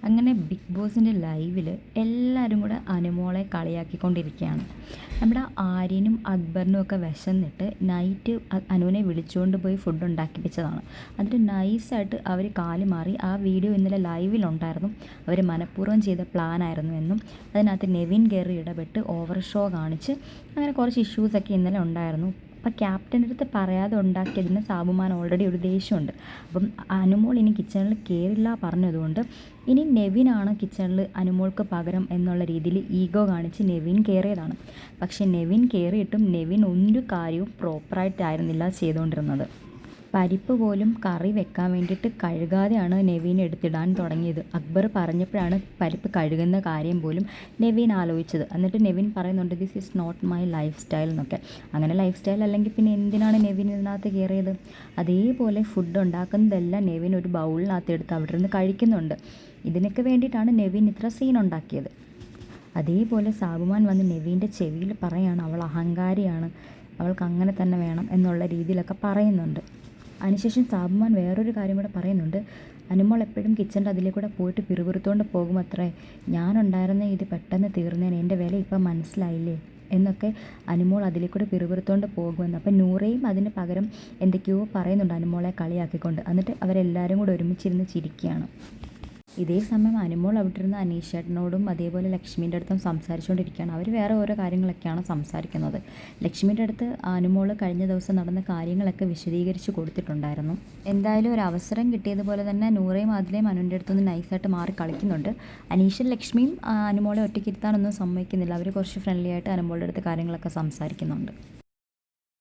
അങ്ങനെ ബിഗ് ബോസിൻ്റെ ലൈവിൽ എല്ലാവരും കൂടെ അനുമോളെ കളിയാക്കിക്കൊണ്ടിരിക്കുകയാണ്. നമ്മുടെ ആര്യനും അക്ബറിനും ഒക്കെ വിശന്നിട്ട് നൈറ്റ് അനുവിനെ വിളിച്ചുകൊണ്ട് പോയി ഫുഡ് ഉണ്ടാക്കിപ്പിച്ചതാണ്. എന്നിട്ട് നൈസായിട്ട് അവർ കാല് മാറി. ആ വീഡിയോ ഇന്നലെ ലൈവിലുണ്ടായിരുന്നു. അവർ മനഃപൂർവ്വം ചെയ്ത പ്ലാനായിരുന്നു എന്നും അതിനകത്ത് നെവിൻ കയറി ഇടപെട്ട് ഓവർ ഷോ കാണിച്ച് അങ്ങനെ കുറച്ച് ഇഷ്യൂസൊക്കെ ഇന്നലെ ഉണ്ടായിരുന്നു. അപ്പോൾ ക്യാപ്റ്റൻ്റെ അടുത്ത് പറയാതെ ഉണ്ടാക്കിയതിന് സാബുമാൻ ഓൾറെഡി ഒരു ദേഷ്യമുണ്ട്. അപ്പം അനുമോൾ ഇനി കിച്ചണിൽ കയറില്ല പറഞ്ഞതുകൊണ്ട് ഇനി നെവിനാണ് കിച്ചണിൽ അനുമോൾക്ക് പകരം എന്നുള്ള രീതിയിൽ ഈഗോ കാണിച്ച് നെവിൻ കയറിയതാണ്. പക്ഷേ നെവിൻ കയറിയിട്ടും നെവിൻ ഒരു കാര്യവും പ്രോപ്പറായിട്ടായിരുന്നില്ല ചെയ്തുകൊണ്ടിരുന്നത്. പരിപ്പ് പോലും കറി വെക്കാൻ വേണ്ടിയിട്ട് കഴുകാതെയാണ് നെവിൻ എടുത്തിടാൻ തുടങ്ങിയത്. അക്ബർ പറഞ്ഞപ്പോഴാണ് പരിപ്പ് കഴുകുന്ന കാര്യം പോലും നെവിൻ ആലോചിച്ചത്. എന്നിട്ട് നെവിൻ പറയുന്നുണ്ട് this is not my lifestyle എന്നൊക്കെ. അങ്ങനെ ലൈഫ് സ്റ്റൈൽ അല്ലെങ്കിൽ പിന്നെ എന്തിനാണ് നെവിൻ ഇതിനകത്ത് കയറിയത്? അതേപോലെ ഫുഡ് ഉണ്ടാക്കുന്നതെല്ലാം നെവിൻ ഒരു ബൗളിനകത്ത് എടുത്ത് അവിടെ നിന്ന് കഴിക്കുന്നുണ്ട്. ഇതിനൊക്കെ വേണ്ടിയിട്ടാണ് നെവിൻ ഇത്ര സീൻ ഉണ്ടാക്കിയത്. അതേപോലെ സാബുമാൻ വന്ന് നെവിൻ്റെ ചെവിയിൽ പറയാണ് അവൾ അഹങ്കാരിയാണ്, അവൾക്ക് അങ്ങനെ തന്നെ വേണം എന്നുള്ള രീതിയിലൊക്കെ പറയുന്നുണ്ട്. അതിനുശേഷം സാബുമാൻ വേറൊരു കാര്യം കൂടെ പറയുന്നുണ്ട്. അനുമോൾ എപ്പോഴും കിച്ചൻ്റെ അതിലേക്കൂടെ പോയിട്ട് പിറുപിറുത്തോണ്ട് പോകും അത്രേ. ഞാനുണ്ടായിരുന്ന ഇത് പെട്ടെന്ന് തീർന്നേനെ, എൻ്റെ വില ഇപ്പം മനസ്സിലായില്ലേ എന്നൊക്കെ അനുമോൾ അതിലേക്കൂടെ പിറുപിറുത്തോണ്ട് പോകുമെന്ന്. അപ്പം നൂറയും അതിന് പകരം എന്തൊക്കെയോ പറയുന്നുണ്ട് അനുമോളെ കളിയാക്കിക്കൊണ്ട്. എന്നിട്ട് അവരെല്ലാവരും കൂടെ ഒരുമിച്ചിരുന്ന് ചിരിക്കുകയാണ്. ഇതേ സമയം അനുമോൾ അവിടെ ഇരുന്ന് അനീഷേട്ടനോടും അതേപോലെ ലക്ഷ്മീൻ്റെ അടുത്തും സംസാരിച്ചുകൊണ്ടിരിക്കുകയാണ്. അവർ വേറെ ഓരോ കാര്യങ്ങളൊക്കെയാണ് സംസാരിക്കുന്നത്. ലക്ഷ്മീൻ്റെ അടുത്ത് അനുമോൾ കഴിഞ്ഞ ദിവസം നടന്ന കാര്യങ്ങളൊക്കെ വിശദീകരിച്ച് കൊടുത്തിട്ടുണ്ടായിരുന്നു. എന്തായാലും ഒരു അവസരം കിട്ടിയതുപോലെ തന്നെ നൂറയും ആദിലയും അനുവിൻ്റെ അടുത്തൊന്ന് നൈസായിട്ട് മാറി കളിക്കുന്നുണ്ട്. അനീഷും ലക്ഷ്മിയും അനുമോളെ ഒറ്റയ്ക്കിരുത്താനൊന്നും സമ്മതിക്കുന്നില്ല. അവർ കുറച്ച് ഫ്രണ്ട്ലി ആയിട്ട് അനുമോളുടെ അടുത്ത് കാര്യങ്ങളൊക്കെ സംസാരിക്കുന്നുണ്ട്.